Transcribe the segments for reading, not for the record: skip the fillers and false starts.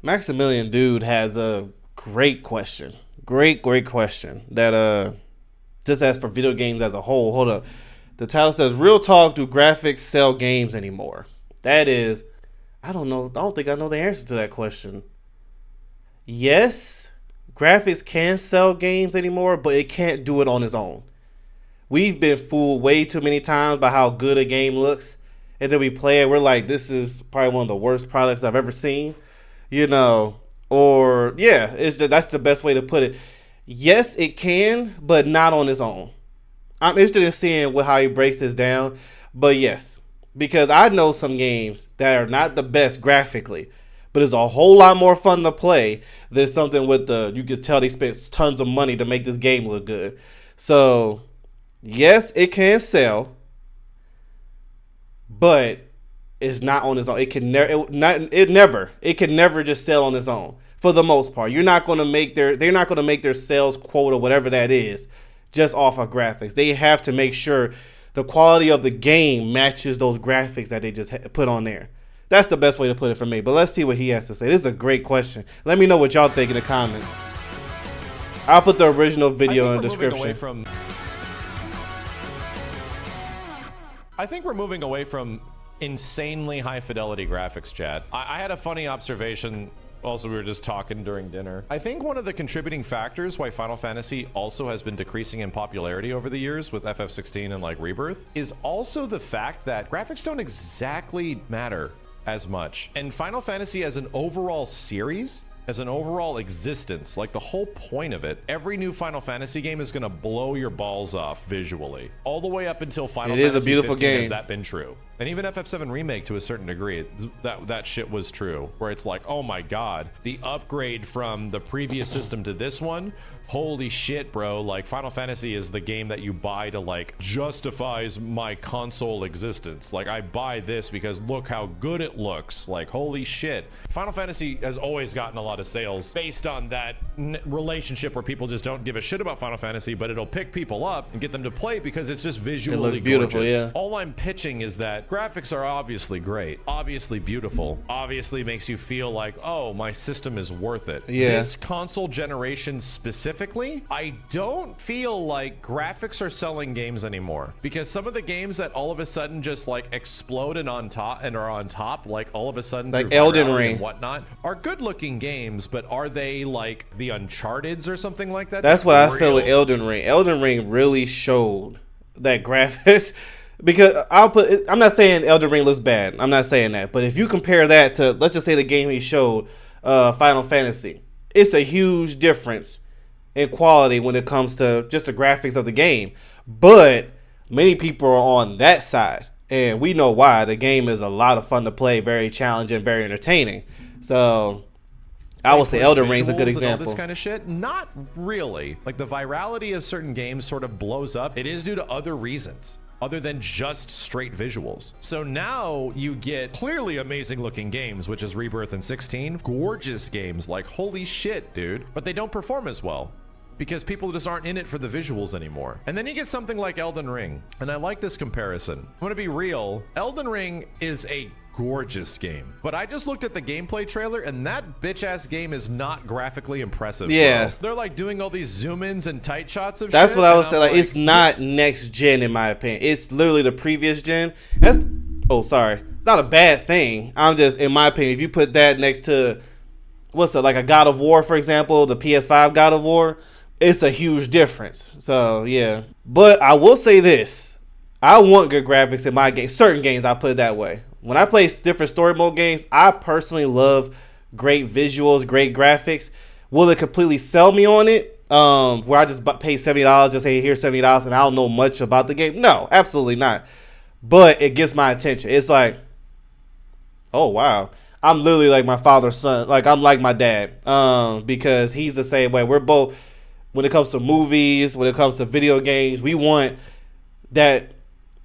Maximilian dude has a great question. Great question. That just as for video games as a whole. Hold up. The title says, "Real talk, do graphics sell games anymore?" That is, I don't know. I don't think I know the answer to that question. Yes, graphics can sell games anymore, but it can't do it on its own. We've been fooled way too many times by how good a game looks, and then we play it. We're like, this is probably one of the worst products I've ever seen, Or yeah, that's the best way to put it. Yes, it can, but not on its own. I'm interested in seeing how he breaks this down, but yes, because I know some games that are not the best graphically, but it's a whole lot more fun to play than something with you could tell they spent tons of money to make this game look good. So yes, it can sell, but it's not on its own. It can never just sell on its own. For the most part, they're not going to make their sales quota, whatever that is, just off of graphics. They have to make sure the quality of the game matches those graphics that they just put on there. That's the best way to put it for me. But let's see what he has to say. This is a great question. Let me know what y'all think in the comments. I'll put the original video in the description. I think we're moving away from insanely high fidelity graphics, Chad. I had a funny observation. Also, we were just talking during dinner. I think one of the contributing factors why Final Fantasy also has been decreasing in popularity over the years with FF16 and like Rebirth is also the fact that graphics don't exactly matter as much. And Final Fantasy as an overall series, as an overall existence, like the whole point of it, every new Final Fantasy game is going to blow your balls off visually. All the way up until Final Fantasy 15 has that been true. And even FF7 Remake to a certain degree, that shit was true. Where it's like, oh my god, the upgrade from the previous system to this one, holy shit, bro. Like, Final Fantasy is the game that you buy to, like, justifies my console existence. Like, I buy this because look how good it looks. Like, holy shit. Final Fantasy has always gotten a lot of sales based on that relationship where people just don't give a shit about Final Fantasy, but it'll pick people up and get them to play because it's just visually gorgeous. Beautiful, yeah. All I'm pitching is that graphics are obviously great, obviously beautiful, obviously makes you feel like, oh, my system is worth it. Yeah. This console generation specifically, I don't feel like graphics are selling games anymore, because some of the games that all of a sudden just like explode and are on top, like all of a sudden, like Elden Ring and whatnot, are good looking games, but are they like the Uncharted's or something like that? That's what I feel with Elden Ring. Elden Ring really showed that graphics. Because I'm not saying Elden Ring looks bad. I'm not saying that. But if you compare that to, let's just say the game he showed, Final Fantasy, it's a huge difference in quality when it comes to just the graphics of the game. But many people are on that side, and we know why. The game is a lot of fun to play, very challenging, very entertaining. So I would say Elden Ring's a good example. All this kind of shit? Not really. Like, the virality of certain games sort of blows up. It is due to other reasons other than just straight visuals. So now you get clearly amazing looking games, which is Rebirth and 16. Gorgeous games, like holy shit, dude. But they don't perform as well because people just aren't in it for the visuals anymore. And then you get something like Elden Ring. And I like this comparison. I'm gonna be real. Elden Ring is a gorgeous game, but I just looked at the gameplay trailer and that bitch ass game is not graphically impressive. Yeah, bro. They're like doing all these zoom ins and tight shots of that's shit. What I was saying. Like, it's not next gen in my opinion. It's literally the previous gen. It's not a bad thing. I'm just, in my opinion, if you put that next to like a God of War, for example, the PS5 God of War, it's a huge difference. So yeah, but I will say this: I want good graphics in my games. Certain games, I put it that way. When I play different story mode games, I personally love great visuals, great graphics. Will it completely sell me on it? Where I just pay $70, just say, here's $70, and I don't know much about the game? No, absolutely not. But it gets my attention. It's like, oh, wow. I'm literally like my father's son. Like, I'm like my dad, because he's the same way. We're both, when it comes to movies, when it comes to video games, we want that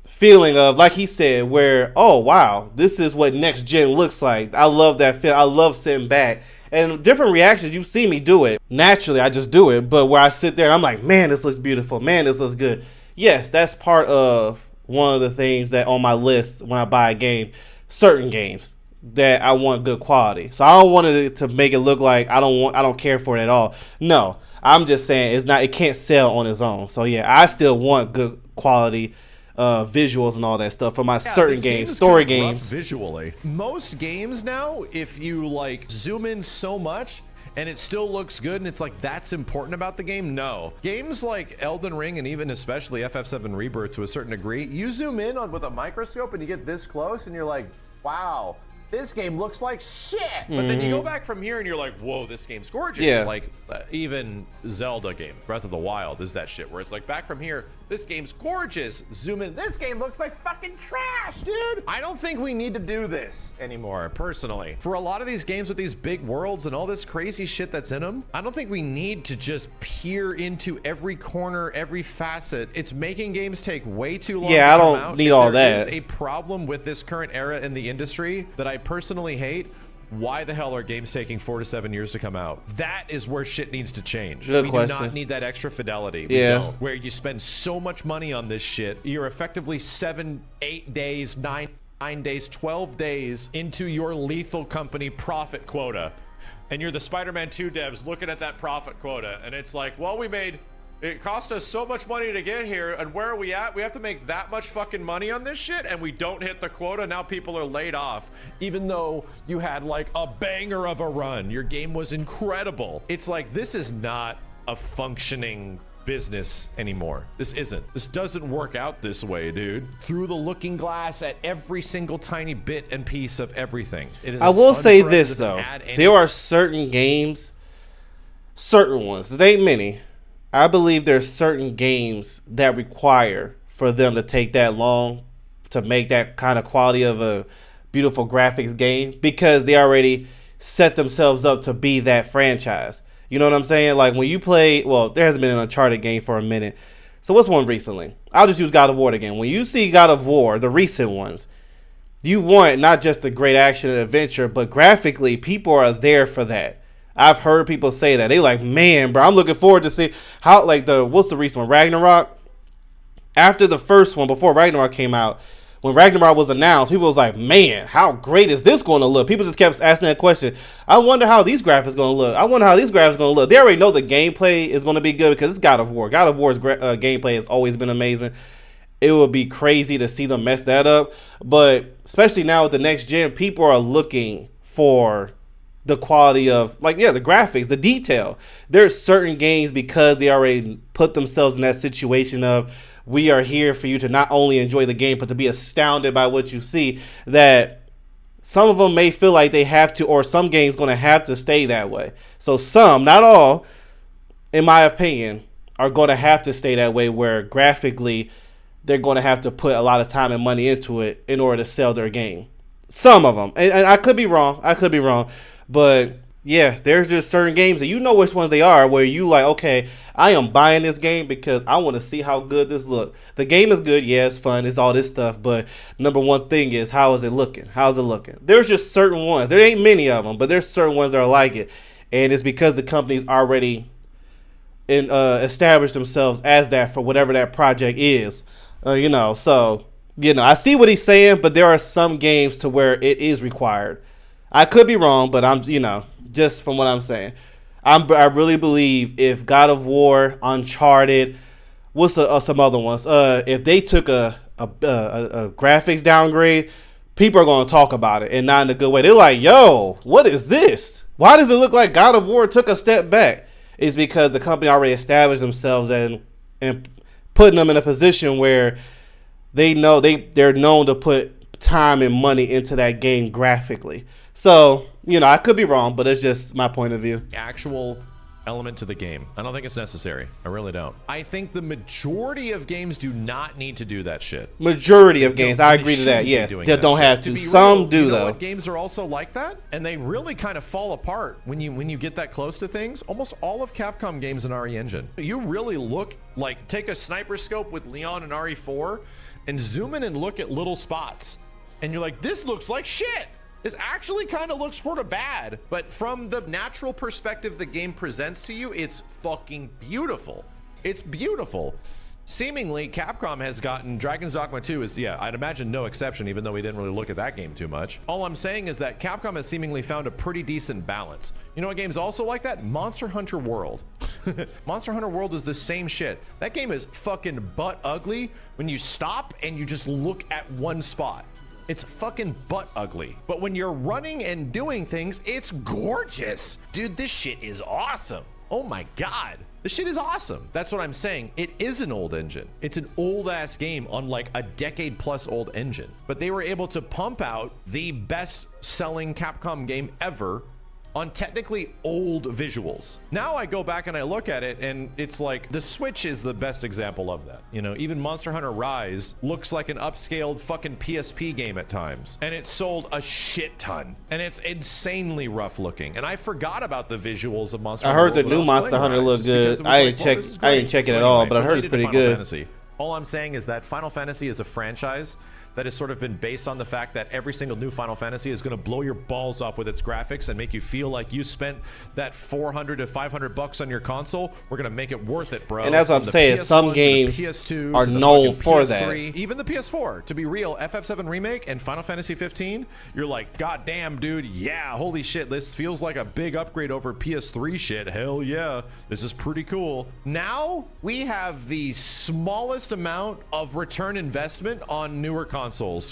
feeling of, like he said, where, oh wow, this is what next gen looks like. I love that feel. I love sitting back and different reactions. You see me do it naturally. I just do it, but where I sit there and I'm like, man, this looks beautiful, man, this looks good. Yes, that's part of one of the things that on my list when I buy a game. Certain games, that I want good quality. So I don't want it to make it look like I don't care for it at all. No, I'm just saying it can't sell on its own. So yeah, I still want good quality visuals and all that stuff for my certain games, story games. Visually, most games now, if you like zoom in so much and it still looks good and it's like that's important about the game. No, games like Elden Ring and even especially FF7 Rebirth to a certain degree, you zoom in on with a microscope and you get this close and you're like, wow, this game looks like shit. But then you go back from here and you're like, whoa, this game's gorgeous. Yeah. Like even Zelda game, Breath of the Wild is that shit where it's like back from here, this game's gorgeous. Zoom in, this game looks like fucking trash, dude. I don't think we need to do this anymore, personally. For a lot of these games with these big worlds and all this crazy shit that's in them, I don't think we need to just peer into every corner, every facet. It's making games take way too long. Yeah, to I come don't out. need all that. There is a problem with this current era in the industry that I personally hate. Why the hell are games taking 4 to 7 years to come out? That is where shit needs to change. Good we question. do not need that extra fidelity. Yeah. We don't. Where you spend so much money on this shit, you're effectively 7, 8 days, 9 days, 12 days into your Lethal Company profit quota. And you're the Spider-Man 2 devs looking at that profit quota. And it's like, well, it cost us so much money to get here, and where are we at? We have to make that much fucking money on this shit, and we don't hit the quota. Now people are laid off, even though you had like a banger of a run. Your game was incredible. It's like, this is not a functioning business anymore. This isn't. This doesn't work out this way, dude. Through the looking glass at every single tiny bit and piece of everything. It is. I will say this though, there are certain games, certain ones. There ain't many. I believe there's certain games that require for them to take that long to make that kind of quality of a beautiful graphics game because they already set themselves up to be that franchise. You know what I'm saying? Like when you play, well, there hasn't been an Uncharted game for a minute. So what's one recently? I'll just use God of War again. When you see God of War, the recent ones, you want not just a great action and adventure, but graphically, people are there for that. I've heard people say that. They like, man, bro, I'm looking forward to see how, like, what's the recent one? Ragnarok? After the first one, before Ragnarok came out, when Ragnarok was announced, people was like, man, how great is this going to look? People just kept asking that question. I wonder how these graphics going to look. I wonder how these graphics going to look. They already know the gameplay is going to be good because it's God of War. God of War's gameplay has always been amazing. It would be crazy to see them mess that up. But especially now with the next gen, people are looking for the quality of, like, yeah, the graphics, the detail. There's certain games, because they already put themselves in that situation of, we are here for you to not only enjoy the game, but to be astounded by what you see, that some of them may feel like they have to, or some games going to have to stay that way. So some, not all, in my opinion, are going to have to stay that way, where graphically they're going to have to put a lot of time and money into it in order to sell their game. Some of them. And I could be wrong. But yeah, there's just certain games that you know which ones they are, where you like, okay, I am buying this game because I want to see how good this looks. The game is good, yeah, it's fun, it's all this stuff, but number one thing is, how is it looking? How's it looking? There's just certain ones. There ain't many of them, but there's certain ones that are like it, and it's because the company's already established themselves as that for whatever that project is, So I see what he's saying, but there are some games to where it is required. I could be wrong, but I'm, just from what I'm saying, I really believe if God of War, Uncharted, what's some other ones? If they took a graphics downgrade, people are going to talk about it, and not in a good way. They're like, yo, what is this? Why does it look like God of War took a step back? It's because the company already established themselves and putting them in a position where they know they're known to put time and money into that game graphically. So, I could be wrong, but it's just my point of view. Actual element to the game. I don't think it's necessary. I really don't. I think the majority of games do not need to do that shit. Majority of games, I agree to that. Yes, they don't have to. Some do, though. What games are also like that, and they really kind of fall apart when you get that close to things. Almost all of Capcom games in RE Engine, you really look like, take a sniper scope with Leon and RE4 and zoom in and look at little spots, and you're like, this looks like shit. This actually kind of looks sort of bad, but from the natural perspective the game presents to you, it's fucking beautiful. It's beautiful. seemingly Capcom has gotten Dragon's Dogma 2 is, yeah, I'd imagine no exception, even though we didn't really look at that game too much. All I'm saying is that Capcom has seemingly found a pretty decent balance. You know what game's also like that? Monster Hunter World. Monster Hunter World is the same shit. That game is fucking butt ugly when you stop and you just look at one spot. It's fucking butt ugly. But when you're running and doing things, it's gorgeous. Dude, this shit is awesome. Oh my God. This shit is awesome. That's what I'm saying. It is an old engine. It's an old ass game on like a decade plus old engine. But they were able to pump out the best selling Capcom game ever on technically old visuals. Now I go back and I look at it and it's like the Switch is the best example of that. You know, even Monster Hunter Rise looks like an upscaled fucking PSP game at times. And it sold a shit ton. And it's insanely rough looking. And I forgot about the visuals of Monster Hunter. I heard the new Monster Hunter looked good. I ain't check it at all, but I heard it's pretty good. All I'm saying is that Final Fantasy is a franchise that has sort of been based on the fact that every single new Final Fantasy is going to blow your balls off with its graphics and make you feel like you spent that $400 to $500 on your console. We're going to make it worth it, bro. And that's what I'm saying. Some games are known for that. Even the PS4, to be real, FF7 Remake and Final Fantasy 15, you're like, God damn, dude, yeah, holy shit, this feels like a big upgrade over PS3 shit. Hell yeah, this is pretty cool. Now we have the smallest amount of return investment on newer consoles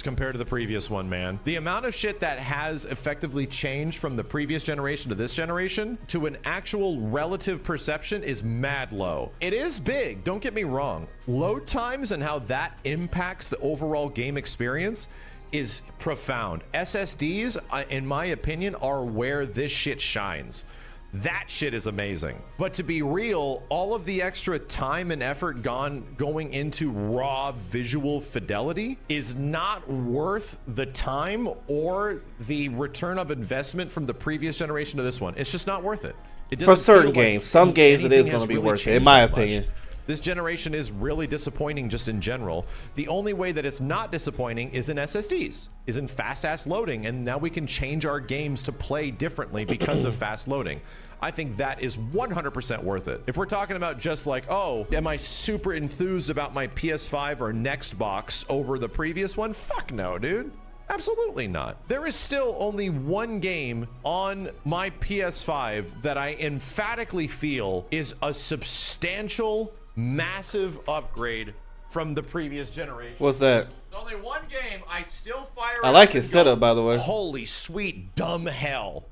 compared to the previous one, man. The amount of shit that has effectively changed from the previous generation to this generation to an actual relative perception is mad low. It is big, don't get me wrong. Load times and how that impacts the overall game experience is profound. SSDs, in my opinion, are where this shit shines. That shit is amazing. But to be real, all of the extra time and effort going into raw visual fidelity is not worth the time or the return of investment from the previous generation to this one. It's just not worth it. For certain games. Some games it is going to be worth it, in my opinion. This generation is really disappointing just in general. The only way that it's not disappointing is in SSDs, is in fast-ass loading, and now we can change our games to play differently because of fast loading. I think that is 100% worth it. If we're talking about just like, oh, am I super enthused about my PS5 or Next box over the previous one? Fuck no, dude. Absolutely not. There is still only one game on my PS5 that I emphatically feel is a substantial, massive upgrade from the previous generation. What's that? There's only one game I still fire. I like his setup, by the way. Holy sweet dumb hell.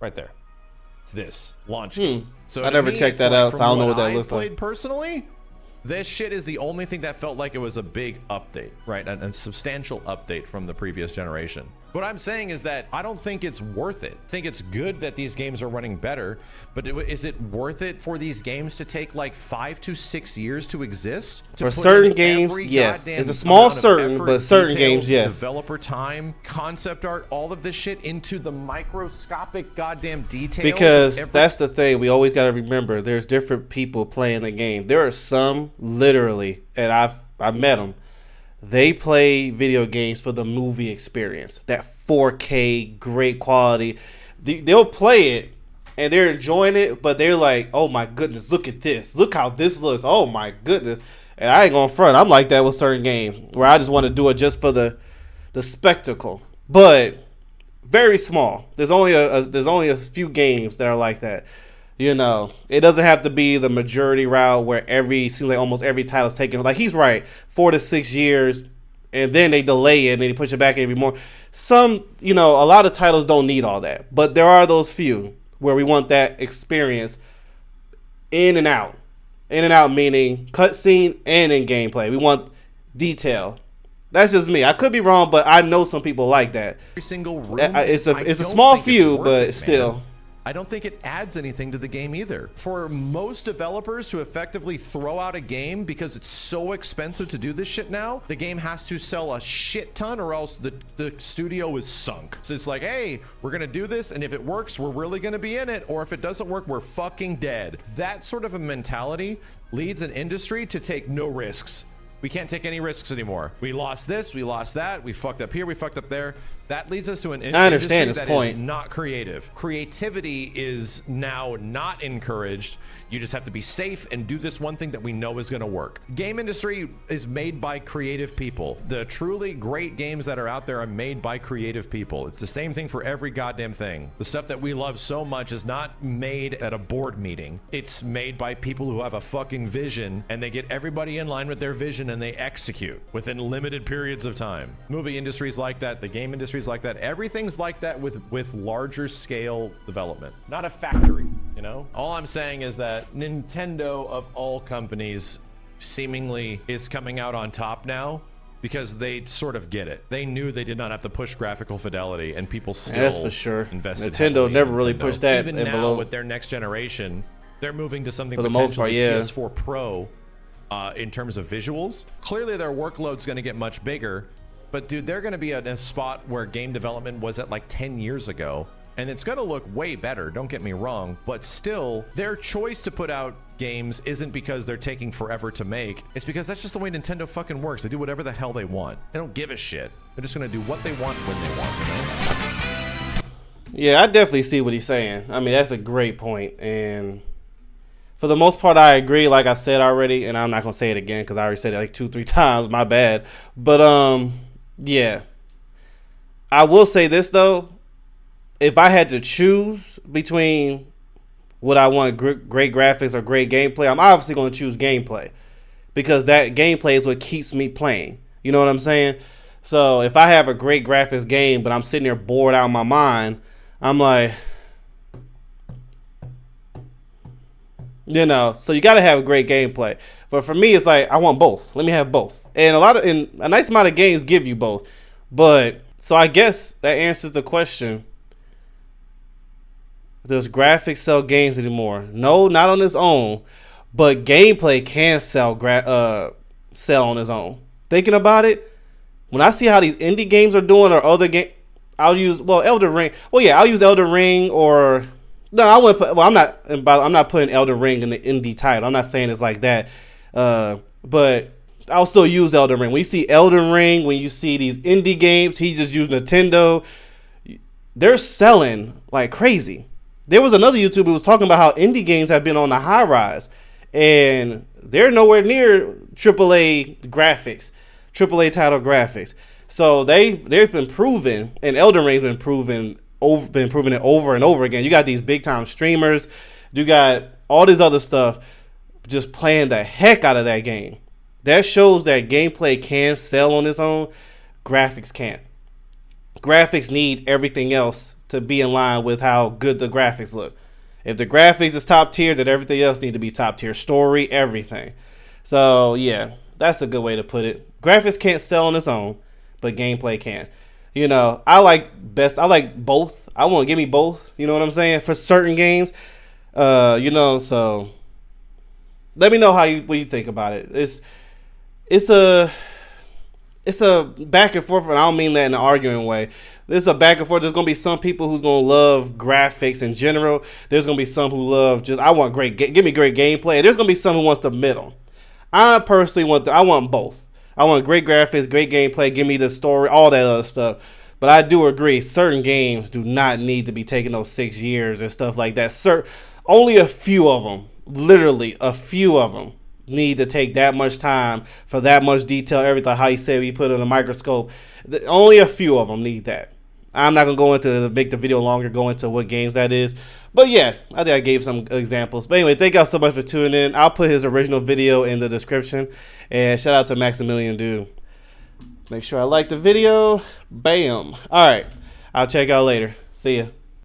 Right there. It's this launch game. So I never checked that out, so I don't know what that looks like. Personally, this shit is the only thing that felt like it was a big update, right? A substantial update from the previous generation. What I'm saying is that I don't think it's worth it. I think it's good that these games are running better, but is it worth it for these games to take like 5 to 6 years to exist? For certain games, yes. It's a small certain, but certain games, yes. Developer time, concept art, all of this shit into the microscopic goddamn details. Because that's the thing. We always got to remember there's different people playing the game. There are some literally, and I've met them. They play video games for the movie experience, that 4K, great quality. They'll play it and they're enjoying it, but they're like, oh my goodness, look at this. Look how this looks. Oh my goodness. And I ain't going to front. I'm like that with certain games where I just want to do it just for the spectacle. But very small. There's only a few games that are like that. You know, it doesn't have to be the majority route where seems like almost every title is taken. Like, he's right, 4 to 6 years, and then they delay it and they push it back every more. Some, you know, a lot of titles don't need all that, but there are those few where we want that experience in and out. In and out meaning cutscene and in gameplay. We want detail. That's just me. I could be wrong, but I know some people like that. Every single room. It's a small few, but still. Man. I don't think it adds anything to the game either. For most developers to effectively throw out a game because it's so expensive to do this shit now, the game has to sell a shit ton or else the studio is sunk. So it's like, hey, we're gonna do this, and if it works, we're really gonna be in it, or if it doesn't work, we're fucking dead. That sort of a mentality leads an industry to take no risks. We can't take any risks anymore. We lost this, we lost that, we fucked up here, we fucked up there. That leads us to an I understand industry his that point. is not creative. Creativity is now not encouraged. You just have to be safe and do this one thing that we know is going to work. Game industry is made by creative people. The truly great games that are out there are made by creative people. It's the same thing for every goddamn thing. The stuff that we love so much is not made at a board meeting. It's made by people who have a fucking vision, and they get everybody in line with their vision and they execute within limited periods of time. Movie industries like that, the game industries like that, everything's like that with larger scale development. It's not a factory, you know? All I'm saying is that Nintendo, of all companies, seemingly is coming out on top now because they sort of get it. They knew they did not have to push graphical fidelity, and people still That's for sure. invested Nintendo heavily in never really Nintendo. pushed that Even envelope. now with their next generation, they're moving to something For the most potentially part, yeah. PS4 Pro in terms of visuals. Clearly their workload's going to get much bigger, but dude, they're going to be in a spot where game development was at like 10 years ago. And it's going to look way better, don't get me wrong, but still, their choice to put out games isn't because they're taking forever to make. It's because that's just the way Nintendo fucking works. They do whatever the hell they want. They don't give a shit. They're just going to do what they want when they want, you know? Yeah, I definitely see what he's saying. I mean, that's a great point. And for the most part, I agree, like I said already, and I'm not going to say it again because I already said it like 2-3 times. My bad. But, yeah. I will say this, though. If I had to choose between what I want, great graphics or great gameplay, I'm obviously going to choose gameplay because that gameplay is what keeps me playing. You know what I'm saying? So if I have a great graphics game, but I'm sitting there bored out of my mind, I'm like, you know, so you got to have a great gameplay. But for me, it's like, I want both. Let me have both. And a nice amount of games give you both. But so I guess that answers the question. Does graphics sell games anymore? No, not on its own, but gameplay can sell on its own. Thinking about it, when I see how these indie games are doing or other game, I'll use Elden Ring. Well, yeah, I'll use Elden Ring or no, I wouldn't put, well, I'm not putting Elden Ring in the indie title. I'm not saying it's like that, but I'll still use Elden Ring. When you see Elden Ring, when you see these indie games, he just used Nintendo. They're selling like crazy. There was another YouTuber who was talking about how indie games have been on the high rise, and they're nowhere near AAA graphics, AAA title graphics. So they've been proven, and Elden Ring's been proving it over and over again. You got these big time streamers, you got all this other stuff, just playing the heck out of that game. That shows that gameplay can sell on its own. Graphics can't. Graphics need everything else to be in line with how good the graphics look. If the graphics is top tier, then everything else need to be top tier. Story, everything. So yeah, that's a good way to put it. Graphics can't sell on its own, but gameplay can. You know, I like both. I want to give me both. You know what I'm saying? For certain games, you know. So let me know what you think about it. It's a back and forth, and I don't mean that in an arguing way. There's a back and forth. There's gonna be some people who's gonna love graphics in general. There's gonna be some who love give me great gameplay. And there's gonna be some who wants the middle. I personally I want both. I want great graphics, great gameplay. Give me the story, all that other stuff. But I do agree, certain games do not need to be taking those 6 years and stuff like that. Only a few of them, literally a few of them, need to take that much time for that much detail. Everything how he said we put it in a microscope. Only a few of them need that. I'm not gonna go into make the video longer, go into what games that is. But yeah, I think I gave some examples. But anyway, thank y'all so much for tuning in. I'll put his original video in the description. And shout out to Maximilian, dude. Make sure I like the video. Bam. All right. I'll check y'all later. See ya.